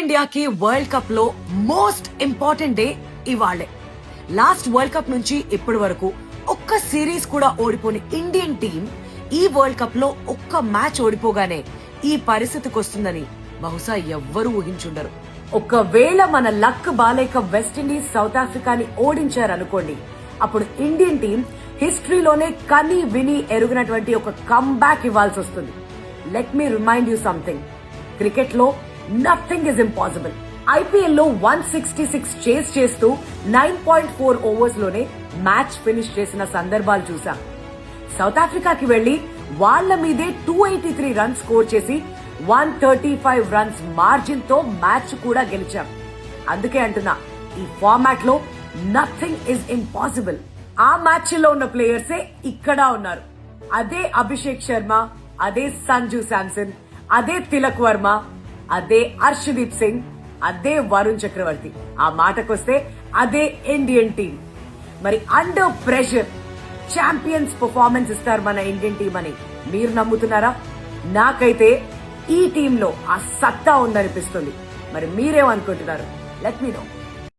టీమిండియాకి world cup లో most important day ఇవాళే. Last world cup నుంచి ఇప్పటి వరకు ఒక్క సిరీస్ కూడా ఓడిపోని ఇండియన్ టీం ఈ వరల్డ్ కప్ లో ఒక్క మ్యాచ్ ఓడిపోగానే ఈ పరిస్థితికి వస్తుందని బహుశా ఎవ్వరూ ఊహించుండరు. ఒకవేళ మన లక్ బాలేక వెస్టిండీస్ సౌత్ ఆఫ్రికాని ఓడించారనుకోండి, అప్పుడు ఇండియన్ టీం హిస్టరీలోనే కని విని ఎరుగినటువంటి ఒక కమ్బ్యాక్ ఇవ్వాల్సి వస్తుంది. Let me remind you something, cricket లో నథింగ్ ఇస్ ఇంపాసిబుల్. ఐపీఎల్ లో 166 చేస్ చేస్తూ 9.4 ఓవర్స్ లోనే మ్యాచ్ ఫినిష్ చేసిన సందర్భాలు చూసాం. సౌత్ ఆఫ్రికాకి వెళ్లి వాళ్ల మీదే 283 రన్స్ స్కోర్ చేసి 135 రన్స్ మార్జిన్ తో మ్యాచ్ కూడా గెలిచాం. అందుకే అంటున్నా, ఈ ఫార్మాట్ లో నథింగ్ ఇస్ ఇంపాసిబుల్. ఆ మ్యాచ్ లో ఉన్న ప్లేయర్సే ఇక్కడ ఉన్నారు. అదే అభిషేక్ శర్మ, అదే సంజు శాంసన్, అదే తిలక్ వర్మ, అదే హర్షదీప్ సింగ్, అదే వరుణ్ చక్రవర్తి. ఆ మాటకొస్తే అదే ఇండియన్ టీం. మరి అండర్ ప్రెషర్ ఛాంపియన్స్ పర్ఫార్మెన్స్ ఇస్తారు మన ఇండియన్ టీం అని మీరు నమ్ముతున్నారా? నాకైతే ఈ టీంలో ఆ సత్తా ఉందనిపిస్తుంది. మరి మీరేమనుకుంటున్నారు? Let me no.